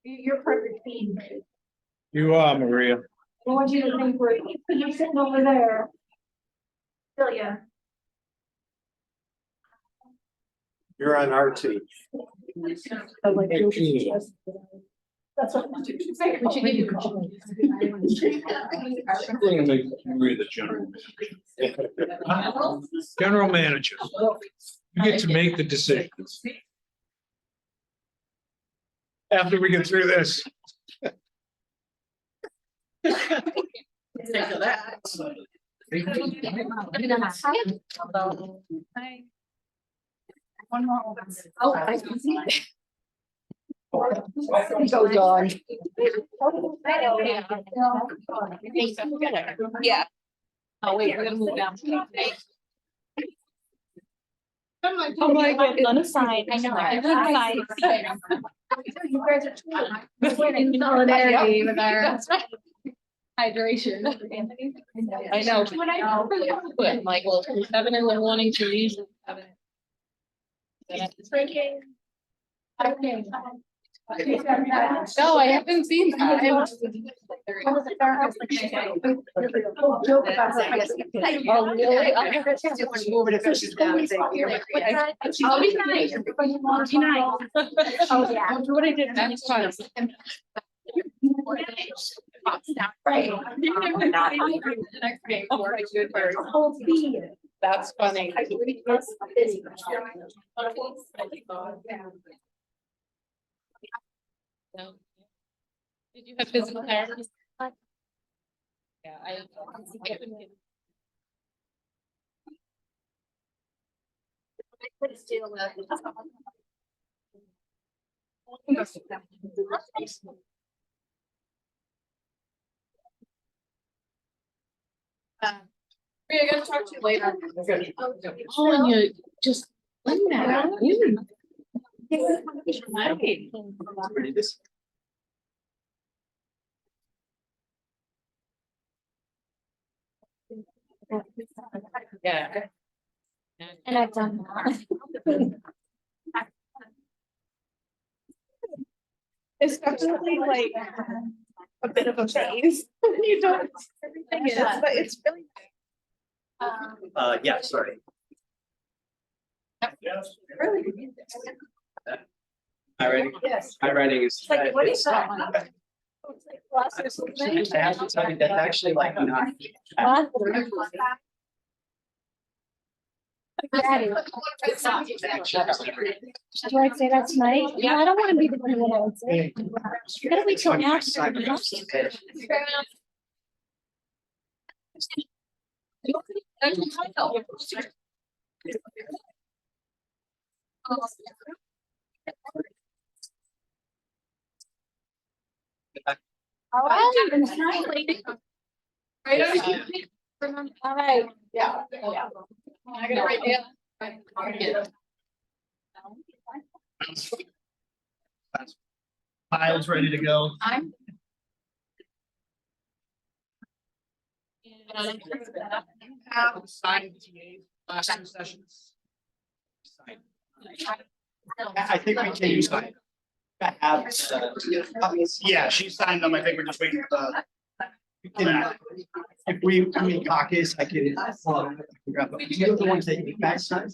You're perfect team. You are, Maria. I want you to think we're, you're sitting over there. Feel ya. You're on our team. That's what. We should give you a call. I'm gonna make Maria the general manager. General manager. You get to make the decisions. After we get through this. Oh, I can see it. So Dawn. Yeah. Oh, wait, we're gonna move down. Oh my God, unassigned, I know. You guys are in solidarity with our hydration. I know. But Michael, having in the morning to use. Drinking. No, I haven't seen that. Joke about her. Oh, really? I'll be nice. Be nice. Oh, yeah. I'll do what I did. That's fine. Right. Whole feed. That's funny. No. Did you have physical therapy? Yeah, I couldn't get. We're gonna talk to you later. Oh, and you just. Like that. Yeah. And I've done that. It's definitely like a bit of a phase. You don't, everything is, but it's really. Yeah, sorry. My writing, Yes. my writing is. It's like, what is it's- that? It's like glass or something. I have to tell you, that's actually like not. What? Do I say that tonight? Yeah, I don't wanna be the one that I would say. You gotta wait till after. All right. All right. Yeah. I gotta write down. Files ready to go. I'm. Signed last two sessions. I think we can use like. I have, Yeah, she signed them. I think we're just waiting for if we, I mean, caucus, I can. Grab them. You have the ones that you guys signed?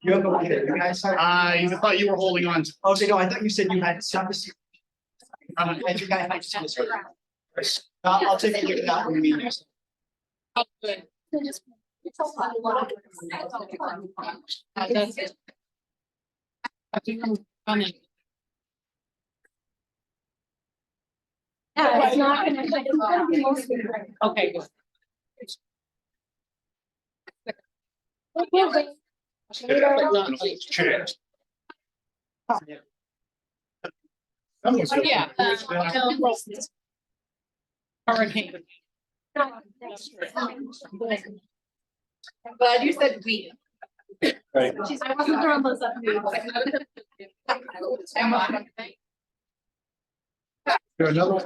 You have the one that you guys signed? I thought you were holding on to. Oh, so no, I thought you said you had some. I think I had some. I'll take a look at that when we meet next. That's it. I think I'm coming. Yeah, it's not gonna, it's gonna be mostly. Okay, good. Cheers. Oh, yeah. Hurricane. I'm glad you said we. Right. She's, I wasn't throwing those up. There another one?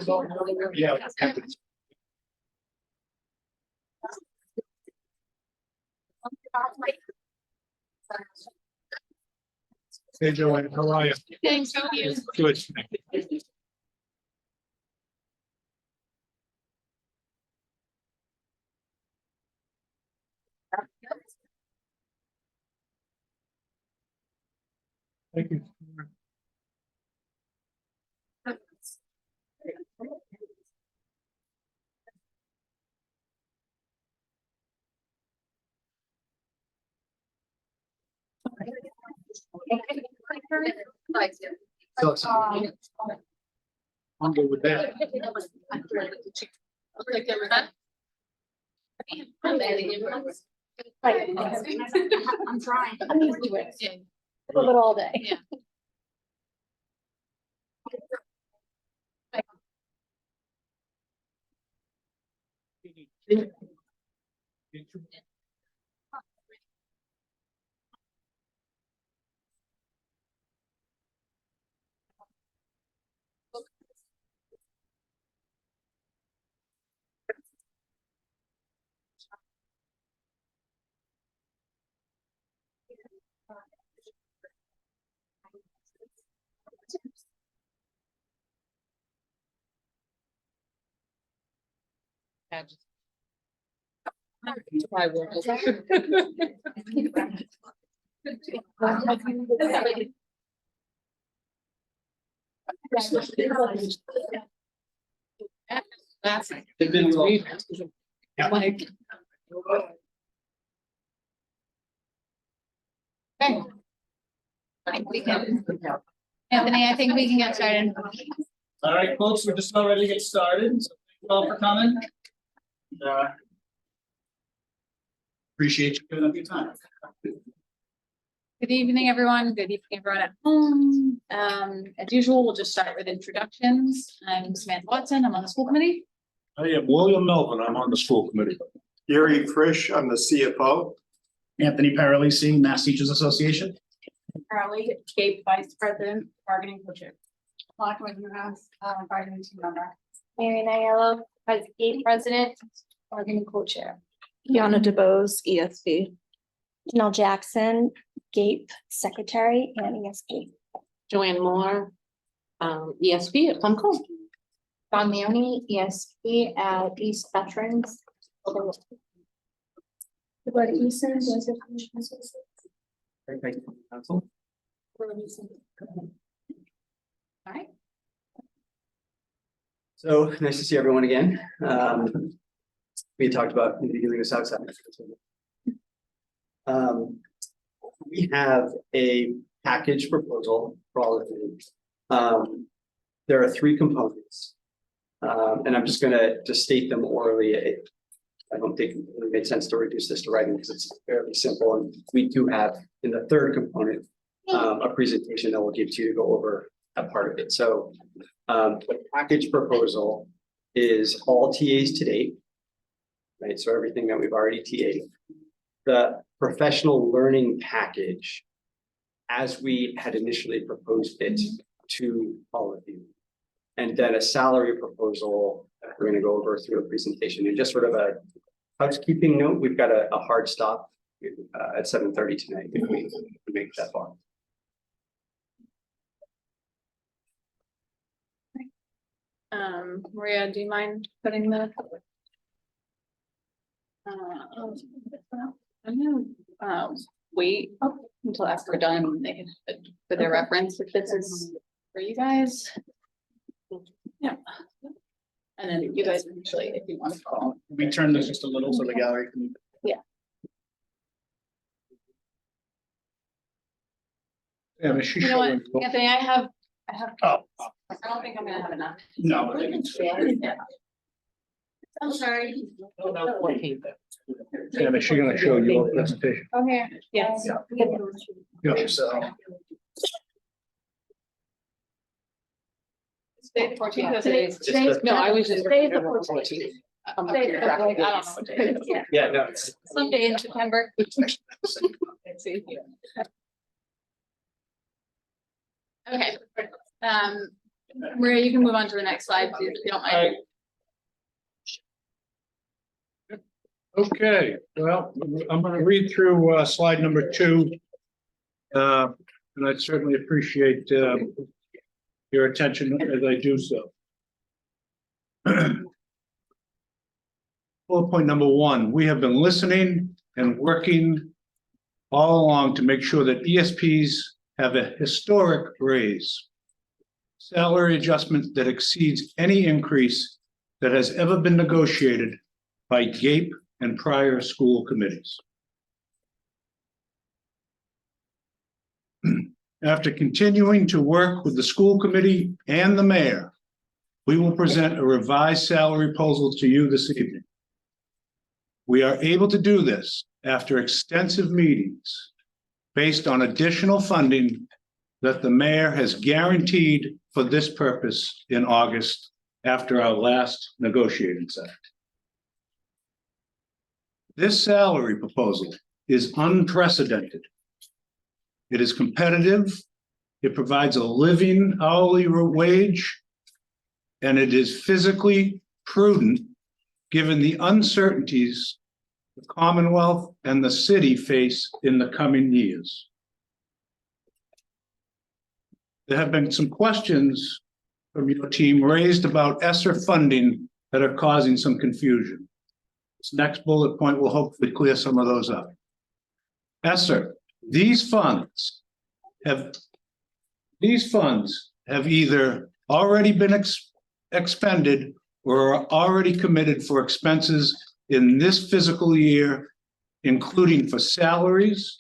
Yeah. Hey, Joanne, how are you? Thanks, how are you? Good. Thank you. So it's- I'm good with that. I'm trying. I'm used to it. Put it all day. Yeah. I will. That's. They've been real- Like. Okay. I think we can, Anthony, I think we can get started. All right, folks, we're just about ready to get started. So thank you all for coming. Appreciate you giving up your time. Good evening, everyone. Good evening, everyone at home. As usual, we'll just start with introductions. I'm Samantha Watson. I'm on the school committee. I am William Melvin. I'm on the school committee. Gary Frisch, I'm the CFO. Anthony Paralisi, Mass Teachers Association. Carly, GAEP Vice President, Bargaining Co-Chair. Monica Newhouse, Bargaining Team Member. Mary Niello, GAEP President, Bargaining Co-Chair. Yana DeBose, ESB. Janelle Jackson, GAEP Secretary and ESP. Joanne Moore, ESB at Plum Cove. Don Leone, ESP at East Veterans. About Easton, Thank you, council. All right. So nice to see everyone again. We had talked about maybe doing this outside. We have a package proposal for all of you. There are three components. And I'm just gonna state them orally. I don't think it really made sense to reduce this to writing because it's fairly simple. And we do have in the third component, a presentation that we'll give to you to go over that part of it. So the package proposal is all TAs to date. Right, so everything that we've already TA'd. The professional learning package, as we had initially proposed it to all of you. And then a salary proposal that we're gonna go over through a presentation and just sort of a housekeeping note, we've got a hard stop at 7:30 tonight if we make it that far. Maria, do you mind putting the? I'm gonna wait until after we're done and they can for their reference if this is for you guys. Yeah. And then you guys actually, if you want to follow. We turn this just a little so the gallery can. Yeah, but she's You know what, showing. Anthony, I have, Oh, I don't think I'm gonna have enough. no, but they can. I'm sorry. Yeah, but she's gonna show you a presentation. Okay, yes. Yeah. So. Today the 14th. Today's- No, I was just. Today's the 14th. I'm up here tracking. I don't know what day it is. Yeah. Yeah, no, it's Someday in September. Let's see. Okay, Maria, you can move on to the next slide, please, if you don't mind. Okay, well, I'm gonna read through slide number 2. And I'd certainly appreciate your attention as I do so. Bullet point number 1, we have been listening and working all along to make sure that ESPs have a historic raise. Salary adjustment that exceeds any increase that has ever been negotiated by GAEP and prior school committees. After continuing to work with the school committee and the mayor, we will present a revised salary proposal to you this evening. We are able to do this after extensive meetings based on additional funding that the mayor has guaranteed for this purpose in August after our last negotiating session. This salary proposal is unprecedented. It is competitive, it provides a living hourly wage, and it is physically prudent given the uncertainties the Commonwealth and the city face in the coming years. There have been some questions from your team raised about ESSER funding that are causing some confusion. This next bullet point will hopefully clear some of those up. ESSER, these funds have either already been expended or are already committed for expenses in this fiscal year, including for salaries,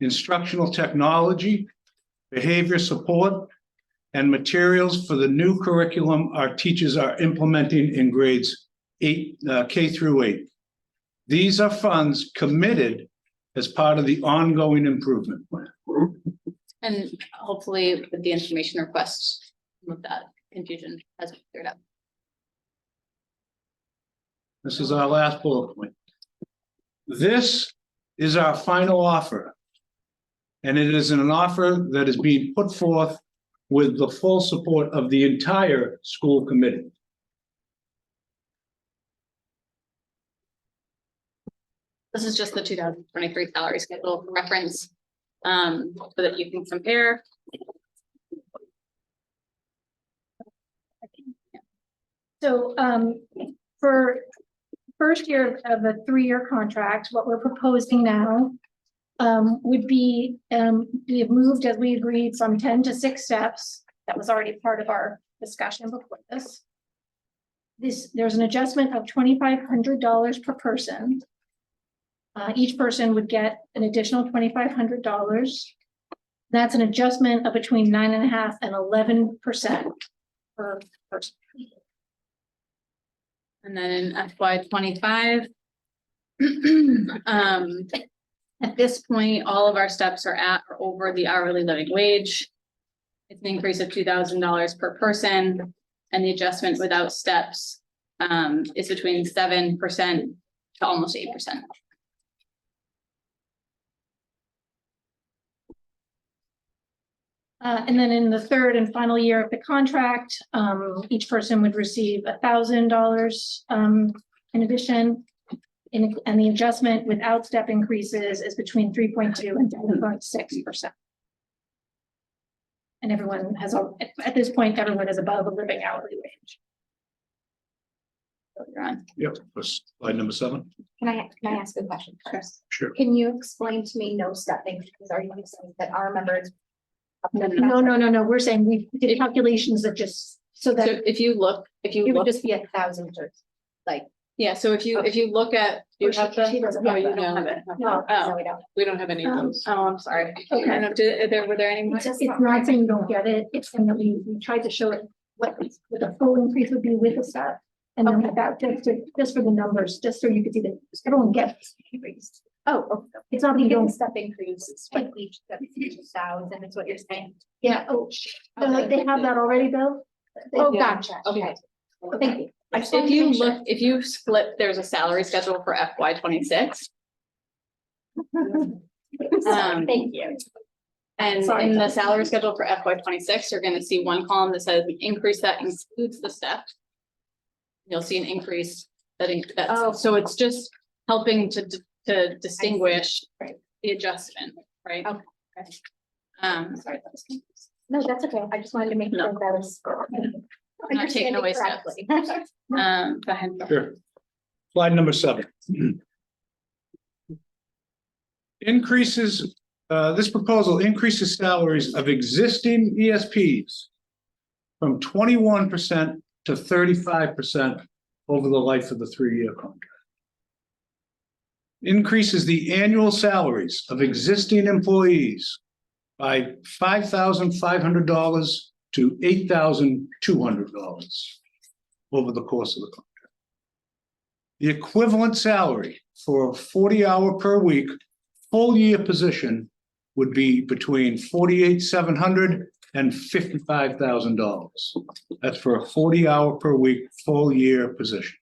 instructional technology, behavior support, and materials for the new curriculum our teachers are implementing in grades K through 8. These are funds committed as part of the ongoing improvement plan. And hopefully with the information request, with that confusion has been cleared up. This is our last bullet point. This is our final offer. And it is an offer that is being put forth with the full support of the entire school committee. This is just the 2023 salary schedule for reference, so that you can compare. So for first year of a 3-year contract, what we're proposing now would be, we have moved, as we agreed, from 10 to 6 steps. That was already part of our discussion before this. There's an adjustment of $2,500 per person. Each person would get an additional $2,500. That's an adjustment of between 9.5% and 11% per person. And then in FY25, at this point, all of our steps are at or over the hourly living wage. It's an increase of $2,000 per person, and the adjustment without steps is between 7% to almost 8%. And then in the third and final year of the contract, each person would receive $1,000 in addition. And the adjustment without step increases is between 3.2% and 10.6%. And everyone has, at this point, everyone is above a living hourly wage. So you're on. Yep, slide number 7. Can I ask a question first? Sure. Can you explain to me no stepping, because are you saying that our members? No, we're saying we did calculations that just, so So that if you look, It would just be 1,000 or like. yeah, so if you look at, you have She the, doesn't oh, have you that. don't have it. No, Oh. no, we don't. We don't have any of those. Oh, I'm sorry. Okay. And were there any more? it's not saying you don't get it, it's saying that we tried to show it what the full increase would be with the step. And then without, just for the numbers, just so you could see that everyone gets increased. Oh, okay. It's not that You you get the don't, step increases, but each step is 1,000, is what you're saying. yeah, they have that already, Bill? Oh, gotcha, okay. Thank you. I just If wanted to you make sure. look, if you split, there's a salary schedule for FY26. Thank you. And Sorry. in the salary schedule for FY26, you're gonna see one column that says increase that includes the step. You'll see an increase Oh. so it's just helping to distinguish Right. the adjustment, right? Okay. Sorry, that was. No, that's okay. I just wanted to make No. sure that was. I'm not taking away steps. correctly. Go ahead. Sure. Slide number 7. Increases This proposal increases salaries of existing ESPs from 21% to 35% over the life of the 3-year contract. Increases the annual salaries of existing employees by $5,500 to $8,200 over the course of the contract. The equivalent salary for a 40-hour per week, full year position would be between $48,700 and $55,000. That's for a 40-hour per week, full year position.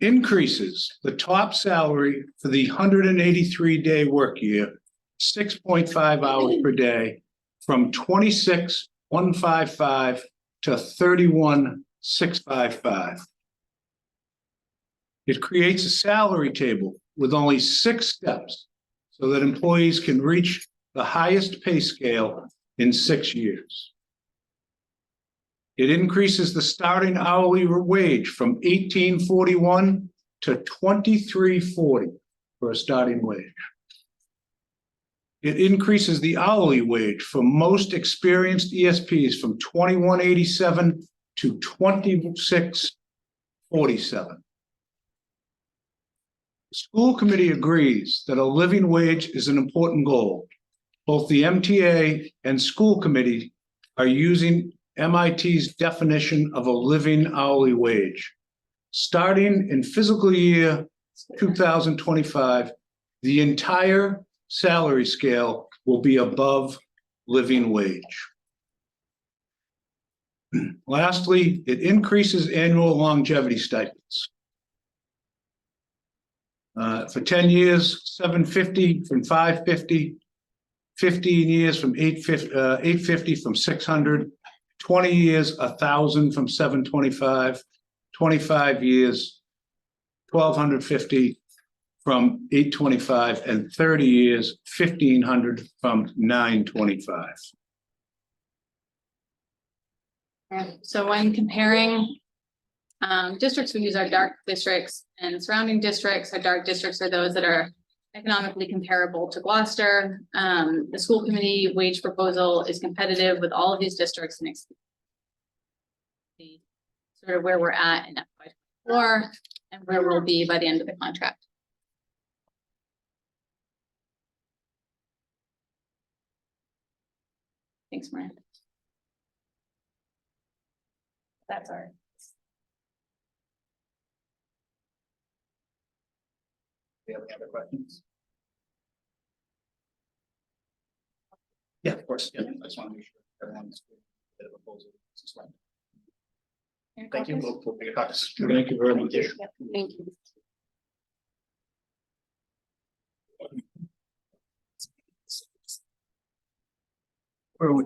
Increases the top salary for the 183-day work year, 6.5 hours per day, from $26,155 to $31,655. It creates a salary table with only 6 steps so that employees can reach the highest pay scale in 6 years. It increases the starting hourly wage from $18.41 to $23.40 for a starting wage. It increases the hourly wage for most experienced ESPs from $21.87 to $26.47. The school committee agrees that a living wage is an important goal. Both the MTA and school committee are using MIT's definition of a living hourly wage. Starting in fiscal year 2025, the entire salary scale will be above living wage. Lastly, it increases annual longevity stipends. For 10 years, $750 from $550, 15 years from $850 from $600, 20 years, $1,000 from $725, 25 years, $1,250 from $825, and 30 years, $1,500 from $925. So when comparing districts, we use our dark districts, and surrounding districts. Our dark districts are those that are economically comparable to Gloucester. The school committee wage proposal is competitive with all of these districts and sort of where we're at in FY24 and where we'll be by the end of the contract. Thanks, Miranda. That's our. Do you have any other questions? Yeah, of course. Yeah, I just want to make sure everyone's a proposal. Thank you. We'll be in touch. Thank you very much. Thank you. Where are we?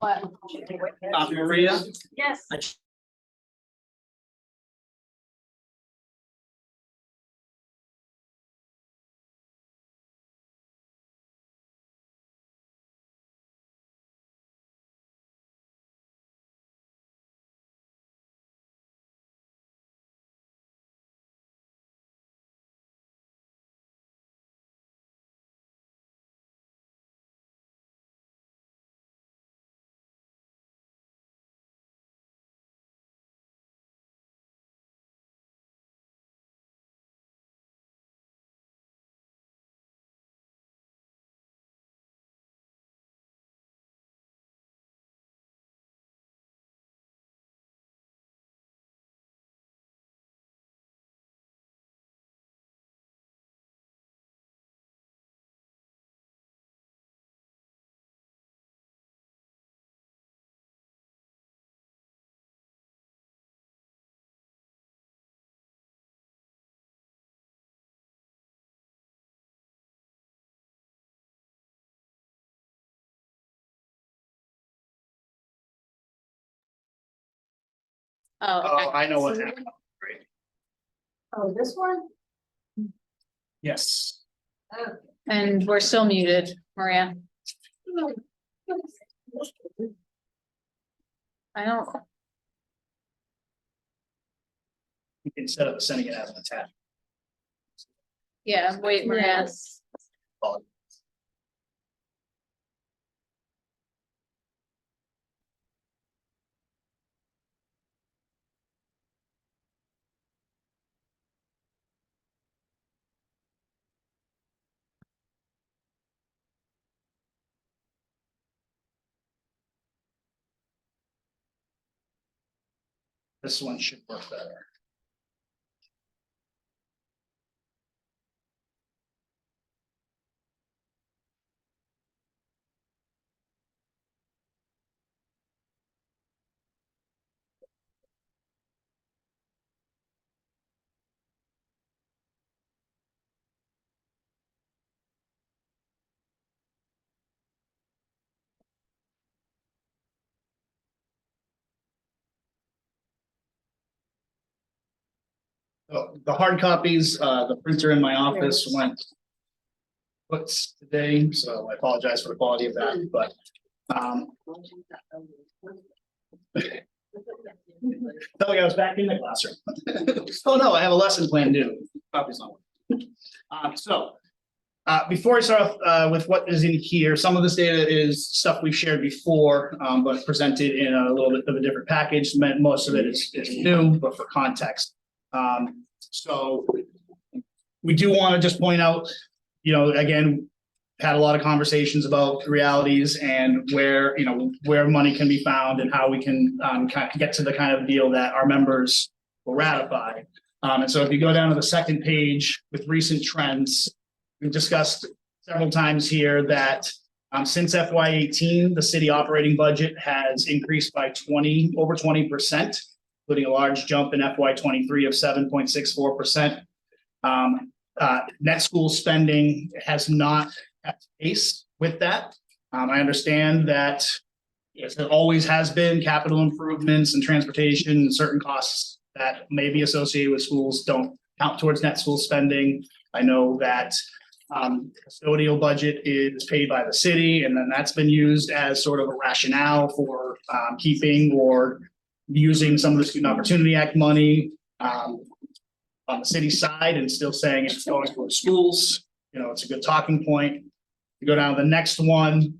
What? Maria, Yes. Oh, okay. I know what happened. Oh, this one? Yes. And we're still muted, Maria. I don't, Instead of sending it as an attachment. yeah, wait, Maria. This one should work better. The hard copies, the printer in my office went books today, so I apologize for the quality of that, but felt like I was back in the classroom. Oh no, I have a lesson plan due. Copies not working. Before I start off with what is in here, some of this data is stuff we've shared before, but presented in a little bit of a different package. Most of it is new, but for context. So we do want to just point out, you know, again, had a lot of conversations about realities and where, you know, where money can be found and how we can kind of get to the kind of deal that our members will ratify. And so if you go down to the second page with recent trends, we've discussed several times here that since FY18, the city operating budget has increased by over 20%, including a large jump in FY23 of 7.64%. Net school spending has not kept pace with that. I understand that yes, there always has been capital improvements and transportation and certain costs that may be associated with schools don't count towards net school spending. I know that custodial budget is paid by the city, and then that's been used as sort of a rationale for keeping or using some of the Student Opportunity Act money on the city side and still saying it's going towards schools. You know, it's a good talking point. You go down to the next one,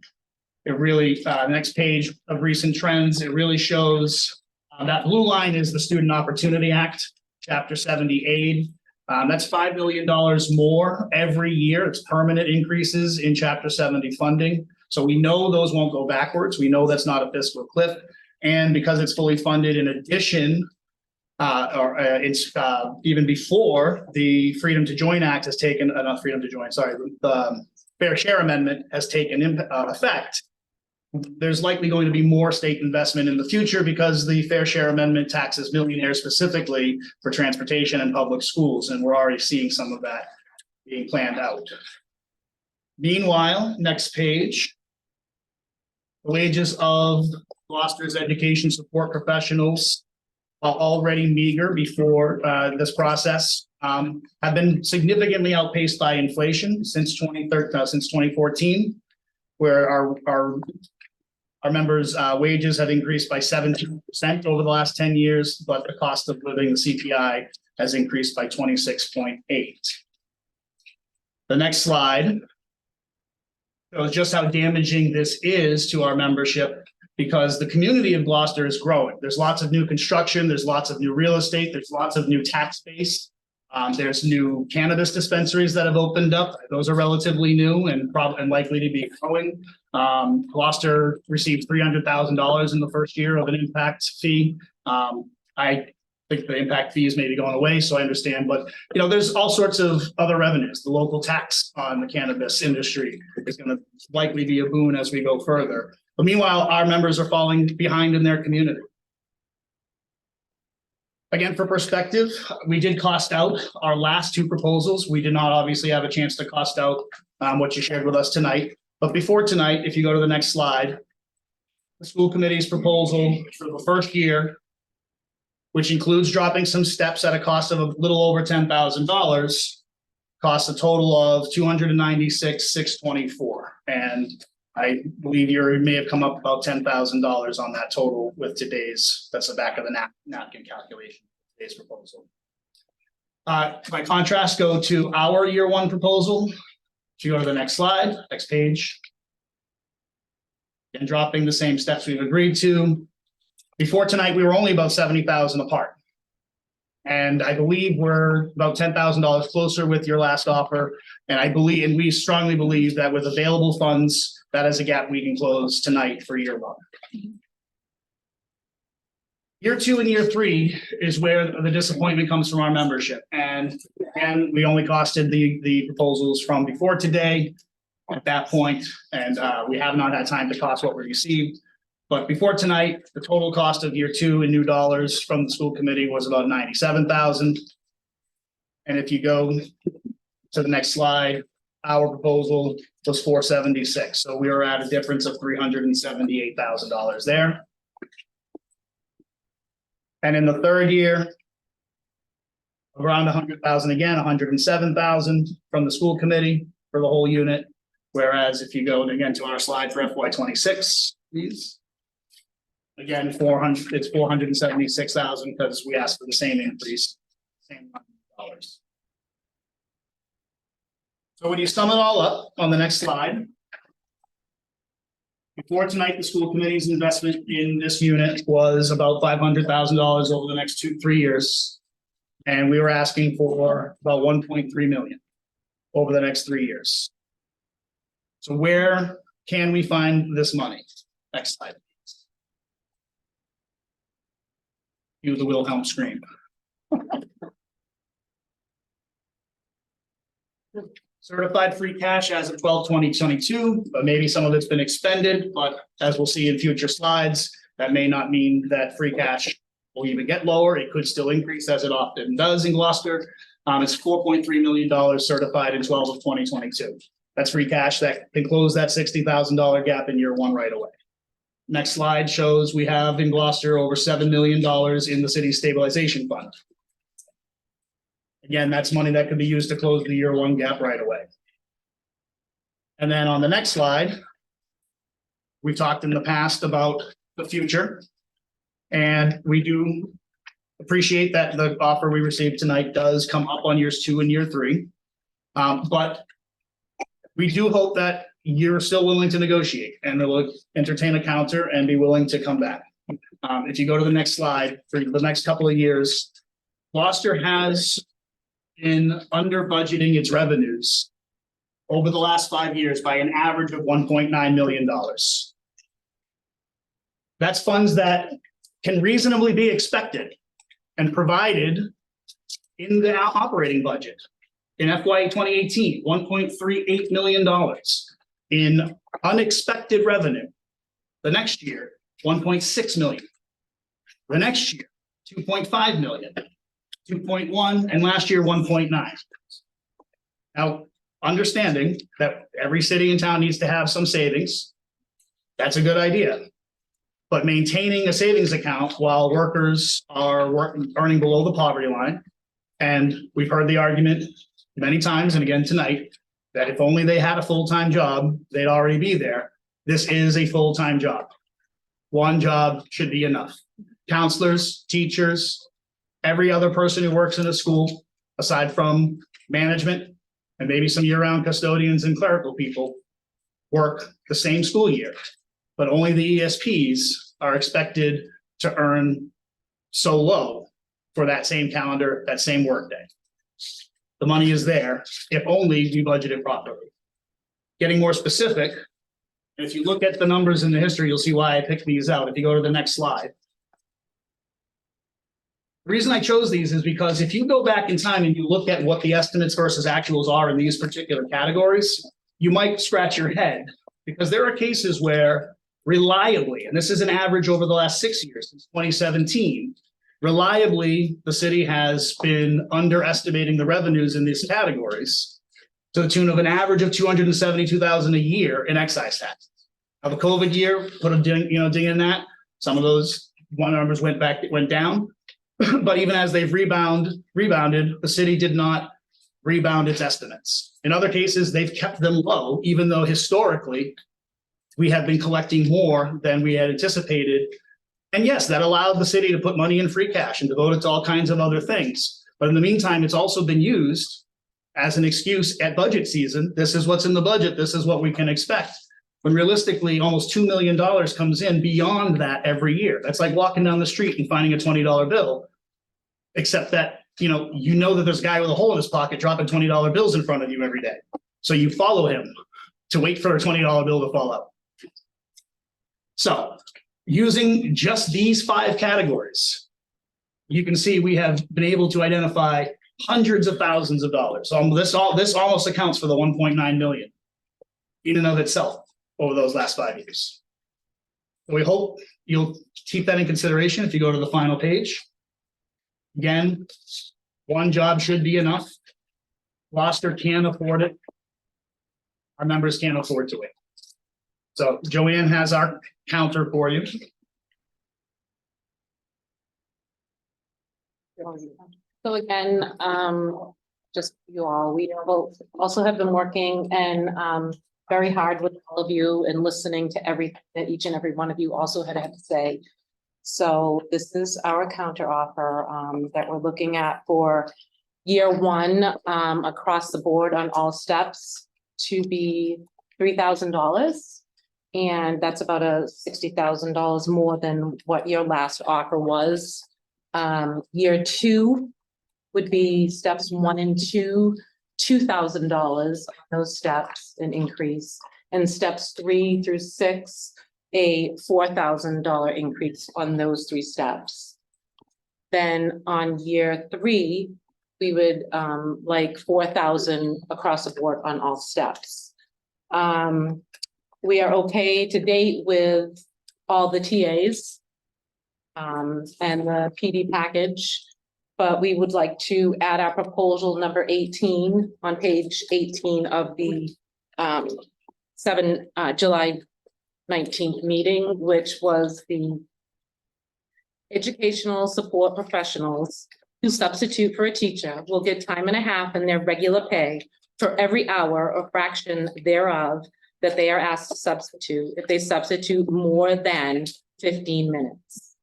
it really, next page of recent trends, it really shows that blue line is the Student Opportunity Act, Chapter 70 aid. That's $5 million more every year. It's permanent increases in Chapter 70 funding. So we know those won't go backwards. We know that's not a fiscal cliff. And because it's fully funded in addition, it's even before the Freedom to Join Act has taken, not Freedom to Join, sorry, the Fair Share Amendment has taken effect. There's likely going to be more state investment in the future because the Fair Share Amendment taxes millionaires specifically for transportation and public schools, and we're already seeing some of that being planned out. Meanwhile, next page. The wages of Gloucester's education support professionals, while already meager before this process, have been significantly outpaced by inflation since 2014, where our members' wages have increased by 17% over the last 10 years, but the cost of living, the CPI, has increased by 26.8%. The next slide shows just how damaging this is to our membership, because the community of Gloucester is growing. There's lots of new construction, there's lots of new real estate, there's lots of new tax base. There's new cannabis dispensaries that have opened up. Those are relatively new and likely to be growing. Gloucester received $300,000 in the first year of an impact fee. I think the impact fee is maybe going away, so I understand, but there's all sorts of other revenues. The local tax on the cannabis industry is going to likely be a boon as we go further. But meanwhile, our members are falling behind in their community. Again, for perspective, we did cost out our last two proposals. We did not obviously have a chance to cost out what you shared with us tonight. But before tonight, if you go to the next slide, the school committee's proposal for the first year, which includes dropping some steps at a cost of a little over $10,000, costs a total of $296,624. And I believe you may have come up about $10,000 on that total with today's, that's the back of the napkin calculation, today's proposal. By contrast, go to our year one proposal. If you go to the next slide, next page. And dropping the same steps we've agreed to. Before tonight, we were only about $70,000 apart. And I believe we're about $10,000 closer with your last offer. And we strongly believe that with available funds, that is a gap we can close tonight for year one. Year two and year three is where the disappointment comes from our membership. And again, we only costed the proposals from before today at that point, and we have not had time to cost what we received. But before tonight, the total cost of year two in new dollars from the school committee was about $97,000. And if you go to the next slide, our proposal was $476,000. So we were at a difference of $378,000 there. And in the third year, around $100,000 again, $107,000 from the school committee for the whole unit. Whereas if you go again to our slide for FY26, please. Again, it's $476,000 because we asked for the same increase, same dollars. So when you sum it all up on the next slide, before tonight, the school committee's investment in this unit was about $500,000 over the next 2-3 years. And we were asking for about $1.3 million over the next 3 years. So where can we find this money? Next slide. Cue the Wilhelm scream. Certified free cash as of 12/20/22, but maybe some of it's been expended, but as we'll see in future slides, that may not mean that free cash will even get lower. It could still increase as it often does in Gloucester. It's $4.3 million certified in 12/20/22. That's free cash that can close that $60,000 gap in year one right away. Next slide shows we have in Gloucester over $7 million in the city's stabilization fund. Again, that's money that could be used to close the year one gap right away. And then on the next slide, we've talked in the past about the future. And we do appreciate that the offer we received tonight does come up on years 2 and year 3. But we do hope that you're still willing to negotiate and will entertain a counter and be willing to come back. If you go to the next slide, for the next couple of years, Gloucester has been under budgeting its revenues over the last 5 years by an average of $1.9 million. That's funds that can reasonably be expected and provided in the operating budget. In FY 2018, $1.38 million in unexpected revenue. The next year, 1.6 million. The next year, 2.5 million, 2.1, and last year, 1.9. Now, understanding that every city and town needs to have some savings, That's a good idea. But maintaining a savings account while workers are earning below the poverty line. And we've heard the argument many times and again tonight, that if only they had a full-time job, they'd already be there. This is a full-time job. One job should be enough. Counselors, teachers, every other person who works in a school, aside from management and maybe some year-round custodians and clerical people, work the same school year. But only the ESPs are expected to earn so low for that same calendar, that same workday. The money is there, if only we budget it properly. Getting more specific, if you look at the numbers in the history, you'll see why I picked these out. If you go to the next slide. The reason I chose these is because if you go back in time and you look at what the estimates versus actuals are in these particular categories, you might scratch your head, because there are cases where reliably, and this is an average over the last 6 years, since 2017, reliably, the city has been underestimating the revenues in these categories to the tune of an average of $272,000 a year in excise tax. Now, the COVID year put a ding in that. Some of those numbers went down. But even as they've rebounded, the city did not rebound its estimates. In other cases, they've kept them low, even though historically we have been collecting more than we had anticipated. And yes, that allowed the city to put money in free cash and devote it to all kinds of other things. But in the meantime, it's also been used as an excuse at budget season. This is what's in the budget. This is what we can expect. When realistically, almost $2 million comes in beyond that every year. That's like walking down the street and finding a $20 bill. Except that, you know that there's a guy with a hole in his pocket dropping $20 bills in front of you every day. So you follow him to wait for a $20 bill to fall out. So using just these 5 categories, you can see we have been able to identify hundreds of thousands of dollars. So this almost accounts for the 1.9 million in and of itself over those last 5 years. We hope you'll keep that in consideration if you go to the final page. Again, one job should be enough. Gloucester can afford it. Our members can't afford to wait. So Joanne has our counter for you. So again, just you all, we also have been working and very hard with all of you and listening to everything that each and every one of you also had to say. So this is our counter offer that we're looking at for year 1 across the board on all steps to be $3,000. And that's about a $60,000 more than what your last offer was. Year 2 would be steps 1 and 2, $2,000 on those steps, an increase. And steps 3 through 6, a $4,000 increase on those 3 steps. Then on year 3, we would like $4,000 across the board on all steps. We are okay to date with all the TAs and the PD package, but we would like to add our proposal number 18 on page 18 of the July 19th meeting, which was the educational support professionals who substitute for a teacher will get time and a half in their regular pay for every hour or fraction thereof that they are asked to substitute if they substitute more than 15 minutes.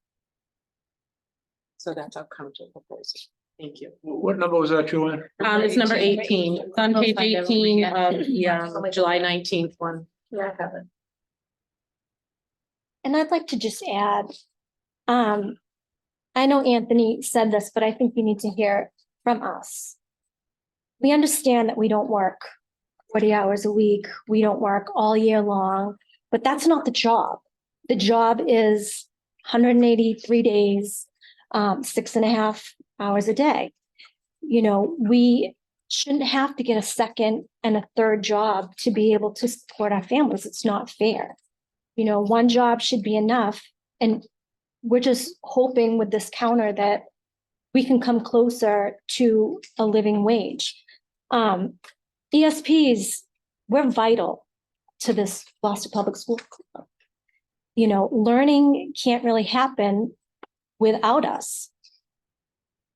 So that's our counter proposal. Thank you. What number was that, Joanne? It's number 18. It's on page 18 of the July 19th one. Yeah, I have it. And I'd like to just add, I know Anthony said this, but I think you need to hear it from us. We understand that we don't work 40 hours a week. We don't work all year long, but that's not the job. The job is 183 days, 6.5 hours a day. We shouldn't have to get a second and a third job to be able to support our families. It's not fair. One job should be enough. And we're just hoping with this counter that we can come closer to a living wage. ESPs, we're vital to this Gloucester Public School. learning can't really happen without us.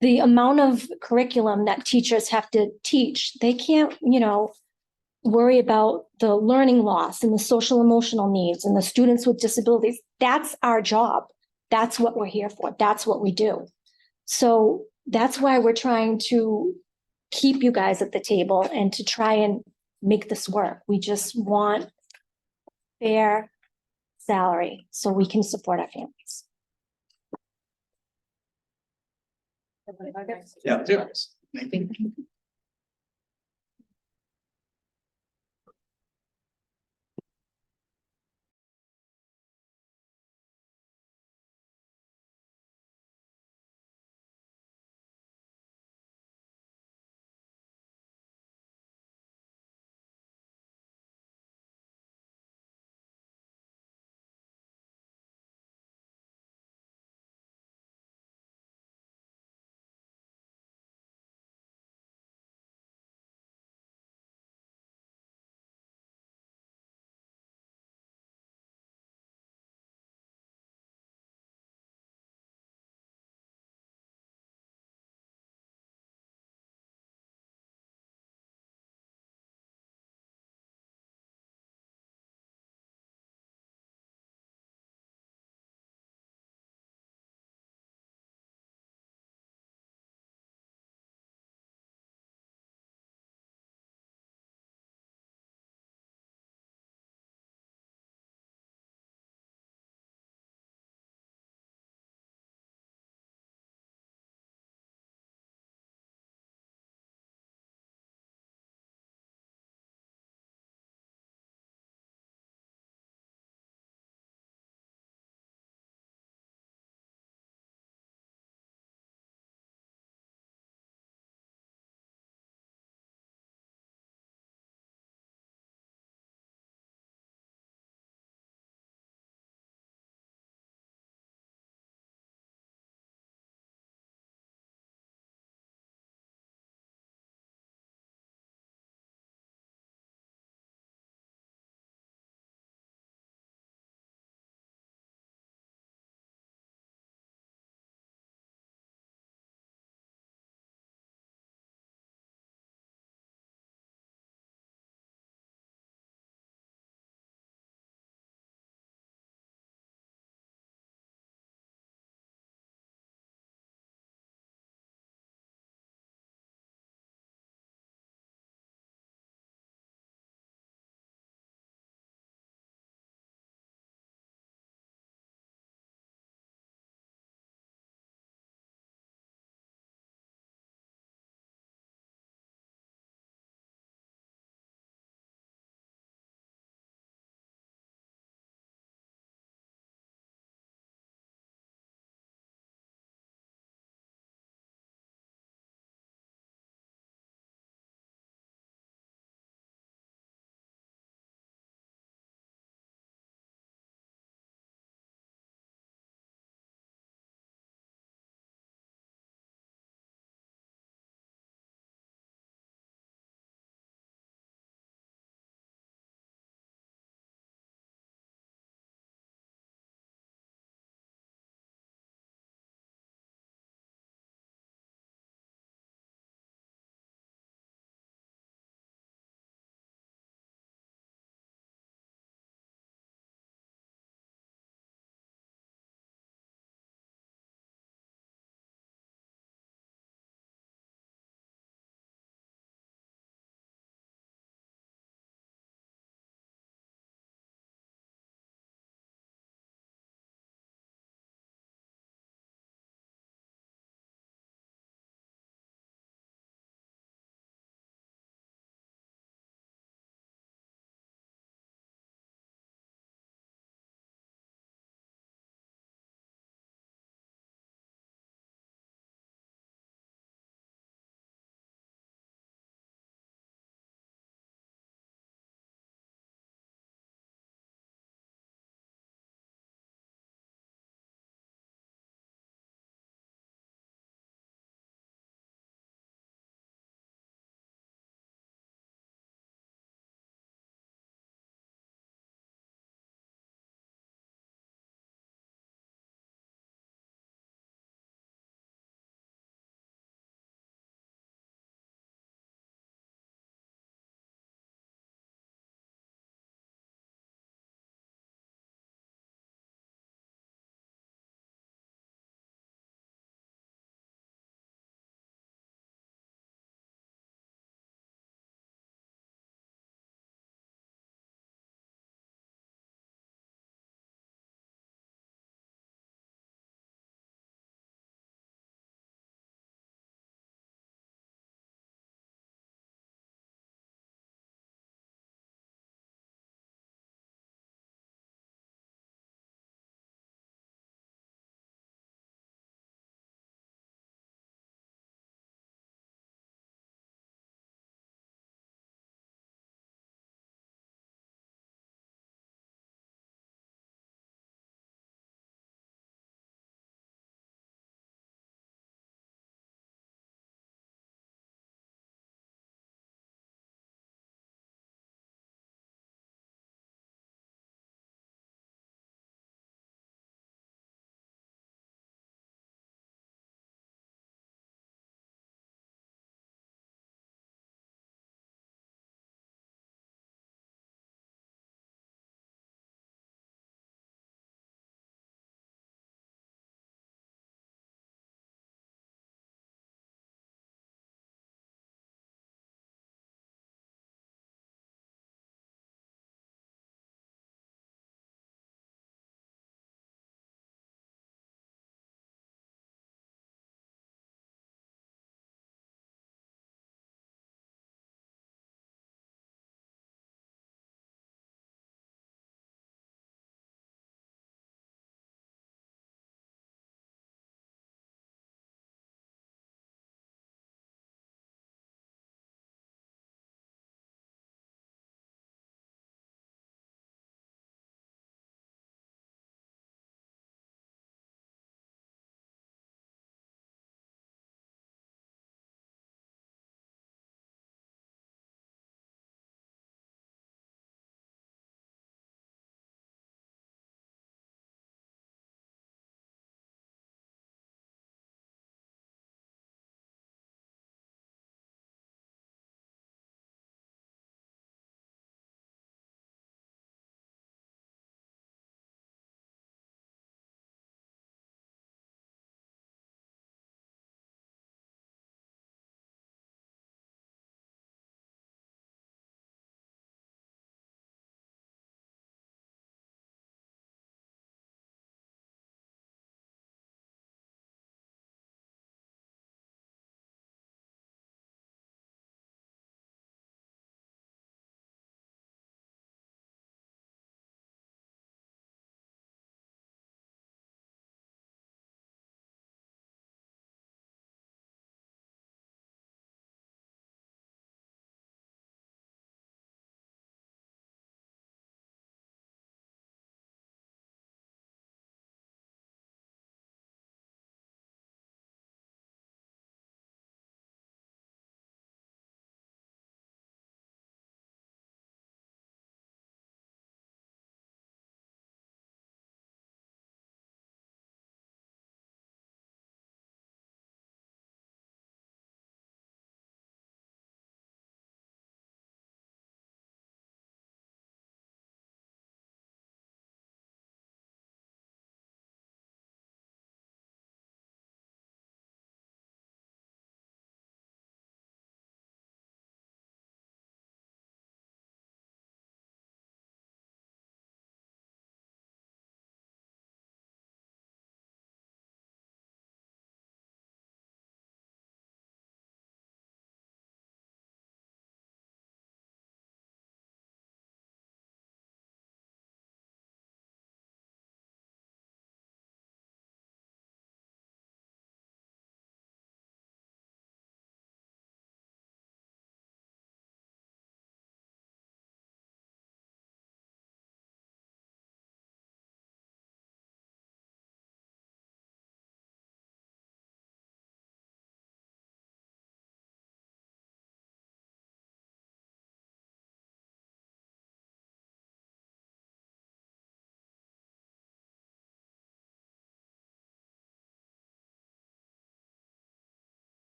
The amount of curriculum that teachers have to teach, they can't, worry about the learning loss and the social emotional needs and the students with disabilities. That's our job. That's what we're here for. That's what we do. So that's why we're trying to keep you guys at the table and to try and make this work. We just want fair salary so we can support our families. Yeah. Thank you.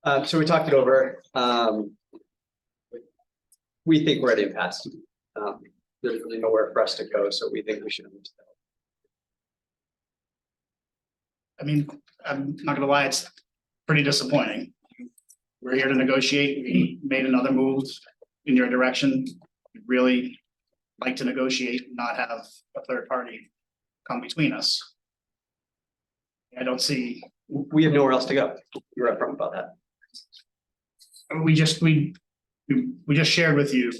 So we talked it over. We think we're at impasse. There's really nowhere for us to go, so we think we should move to that. I mean, I'm not gonna lie, it's pretty disappointing. We're here to negotiate. We made another move in your direction. We'd really like to negotiate, and not have a third party come between us. I don't see, We have nowhere else to go. You're upfront about that. we just shared with you.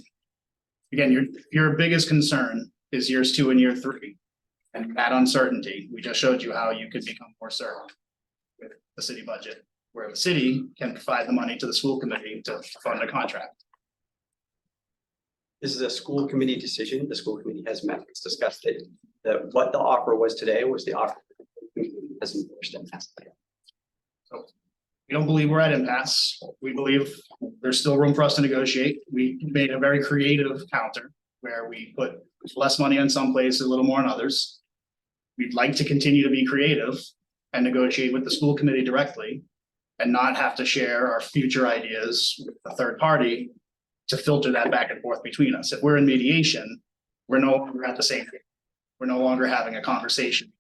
Again, your biggest concern is years 2 and year 3. And that uncertainty, we just showed you how you could become more certain with the city budget, where the city can provide the money to the school committee to fund a contract. This is a school committee decision. The school committee has met, it's discussed it. What the offer was today was the offer. As endorsed in that. We don't believe we're at impasse. We believe there's still room for us to negotiate. We made a very creative counter where we put less money in some places, a little more in others. We'd like to continue to be creative and negotiate with the school committee directly and not have to share our future ideas with a third party to filter that back and forth between us. If we're in mediation, we're no longer at the same table. We're no longer having a conversation,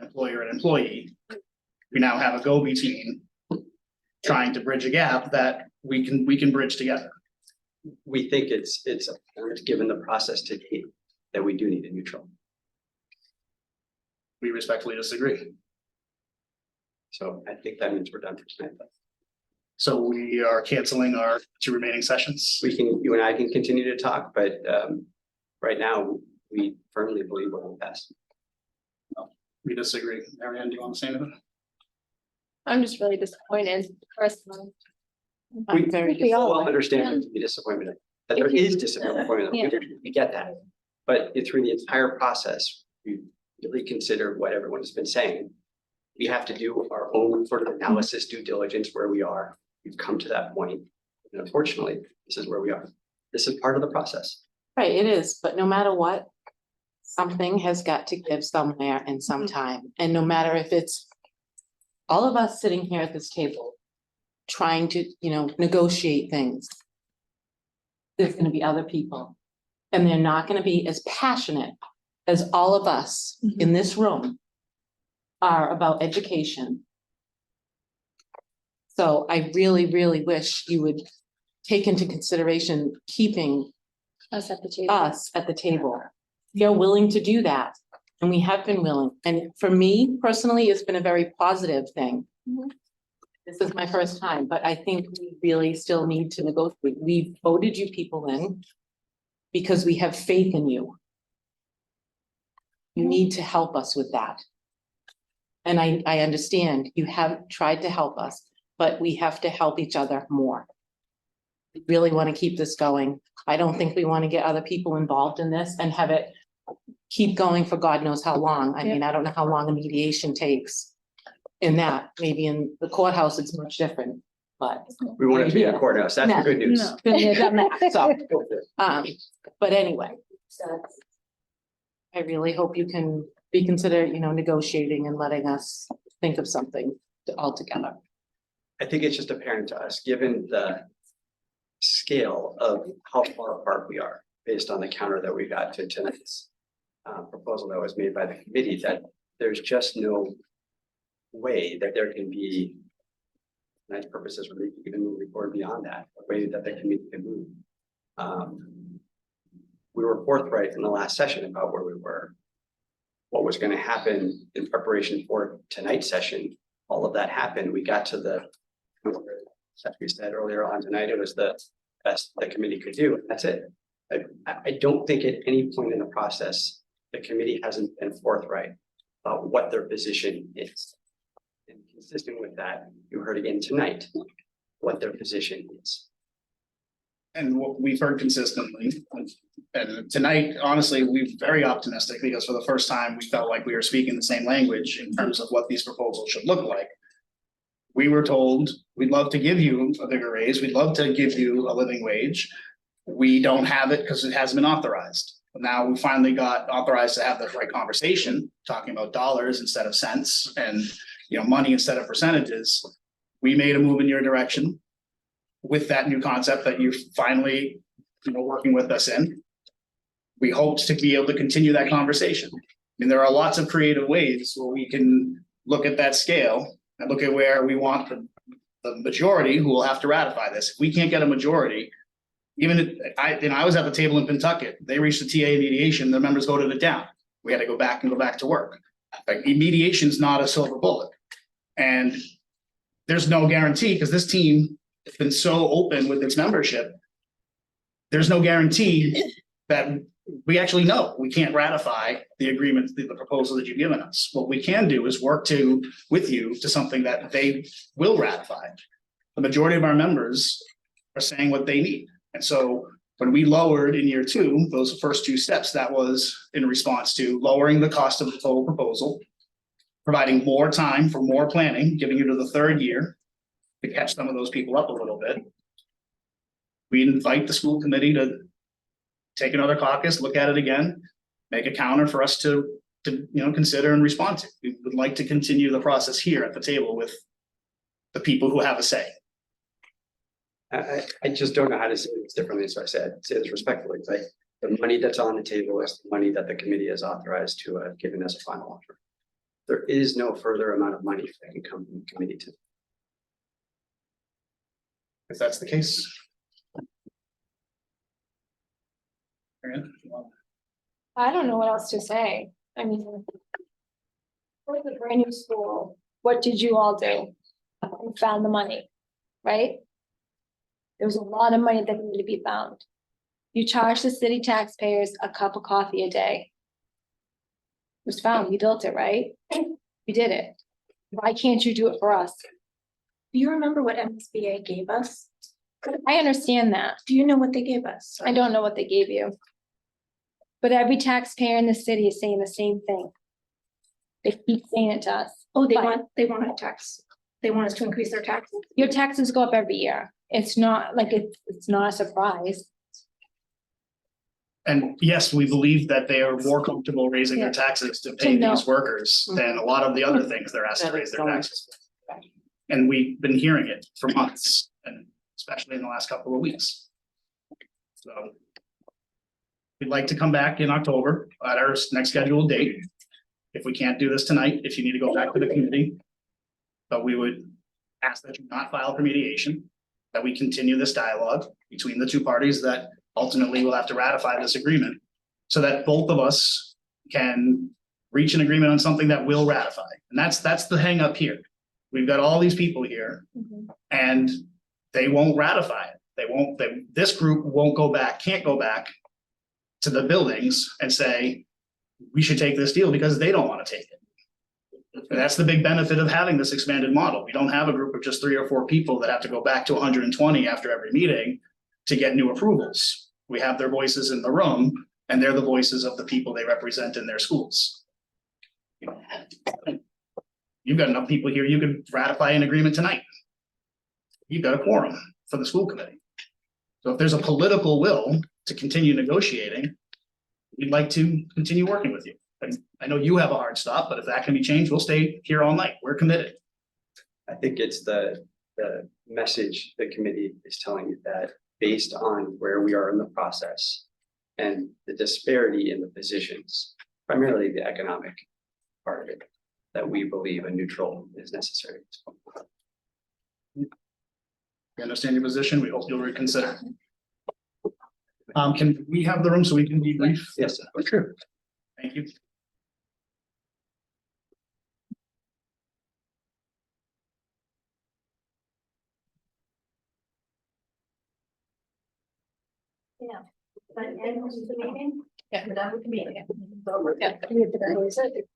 employer and employee. We now have a go-between trying to bridge a gap that we can bridge together. We think it's apparent, given the process to date, that we do need a neutral. We respectfully disagree. So I think that means we're done for tonight. So we are canceling our 2 remaining sessions. You and I can continue to talk, but right now, we firmly believe we're on pass. We disagree. Marianne, do you want to say anything? I'm just really disappointed personally. We We all all are. understand the disappointment, that there is disappointment, we get that. But through the entire process, we really consider what everyone has been saying. We have to do our own sort of analysis, due diligence where we are. We've come to that point, and unfortunately, this is where we are. This is part of the process. Right, it is, but no matter what, something has got to give somewhere and sometime, and no matter if it's all of us sitting here at this table, trying to, negotiate things. There's gonna be other people, and they're not gonna be as passionate as all of us in this room are about education. So I really, really wish you would take into consideration keeping Us at the table. us at the table. You're willing to do that, and we have been willing, and for me personally, it's been a very positive thing. Mhm. This is my first time, but I think we really still need to negotiate. We voted you people in because we have faith in you. You need to help us with that. And I understand you have tried to help us, but we have to help each other more. We really want to keep this going. I don't think we want to get other people involved in this and have it keep going for God knows how long. I mean, I don't know how long a mediation takes. In that, maybe in the courthouse, it's much different, but. We want it to be a courthouse. That's the good news. No. Been there, done that. So, but anyway, I really hope you can reconsider, negotiating and letting us think of something altogether. I think it's just apparent to us, given the scale of how far apart we are, based on the counter that we got to tonight's proposal that was made by the committee, that there's just no way that there can be, nice purposes, or even moving forward beyond that, a way that the committee can move. We were forthright in the last session about where we were, what was going to happen in preparation for tonight's session. All of that happened. We got to the, as we said earlier on tonight, it was the best the committee could do. That's it. I don't think at any point in the process, the committee hasn't been forthright about what their position is. And consistent with that, you heard again tonight, what their position is. And what we've heard consistently, and tonight, honestly, we're very optimistic because for the first time, we felt like we were speaking the same language in terms of what these proposals should look like. We were told, we'd love to give you a bigger raise, we'd love to give you a living wage. We don't have it because it hasn't been authorized. But now we finally got authorized to have the right conversation, talking about dollars instead of cents and money instead of percentages. we made a move in your direction with that new concept that you're finally, working with us in. We hoped to be able to continue that conversation. I mean, there are lots of creative ways where we can look at that scale and look at where we want the majority who will have to ratify this. If we can't get a majority, even if I was at the table in Pentucket, they reached the TA mediation, the members voted it down. We had to go back to work. Like, mediation is not a silver bullet. And there's no guarantee, because this team has been so open with its membership. There's no guarantee that we actually know we can't ratify the agreement, the proposal that you've given us. What we can do is work with you to something that they will ratify. The majority of our members are saying what they need. And so when we lowered in year 2, those first 2 steps, that was in response to lowering the cost of the total proposal, providing more time for more planning, giving you to the 3rd year to catch some of those people up a little bit. We invite the school committee to take another caucus, look at it again, make a counter for us to consider and respond to. We would like to continue the process here at the table with the people who have a say. I just don't know how to say this differently, so I say this respectfully. Like, the money that's on the table is the money that the committee has authorized to given as a final offer. There is no further amount of money that can come from the committee to. If that's the case. Erin, you want- I don't know what else to say. I mean, with a brand new school, what did you all do? You found the money, right? There was a lot of money that needed to be found. You charged the city taxpayers a cup of coffee a day. It was found, you built it, right? You did it. Why can't you do it for us? Do you remember what MSBA gave us? I understand that. Do you know what they gave us? I don't know what they gave you. But every taxpayer in the city is saying the same thing. They keep saying it to us. Oh, they Fine. want a tax. They want us to increase their taxes. Your taxes go up every year. It's not like it's not a surprise. And yes, we believe that they are more comfortable raising their taxes to pay know. these workers than a lot of the other things they're asked to raise their taxes. And we've been hearing it for months, and especially in the last couple of weeks. So we'd like to come back in October at our next scheduled date. If we can't do this tonight, if you need to go back to the committee. But we would ask that you not file for mediation, that we continue this dialogue between the 2 parties that ultimately will have to ratify this agreement, so that both of us can reach an agreement on something that will ratify. And that's the hang up here. We've got all these people here and they won't ratify it. This group can't go back to the buildings and say, we should take this deal, because they don't want to take it. And that's the big benefit of having this expanded model. We don't have a group of just 3 or 4 people that have to go back to 120 after every meeting to get new approvals. We have their voices in the room, and they're the voices of the people they represent in their schools. You've got enough people here, you could ratify an agreement tonight. You've got a quorum for the school committee. So if there's a political will to continue negotiating, we'd like to continue working with you. And I know you have a hard stop, but if that can be changed, we'll stay here all night. We're committed. I think it's the message the committee is telling you, that based on where we are in the process and the disparity in the positions, primarily the economic part of it, that we believe a neutral is necessary. We understand your position. We hope you'll reconsider. Can we have the room so we can debrief? Yes, sure. Thank you. But end the meeting? Yeah. We're done with the meeting. Yeah. We have to close it.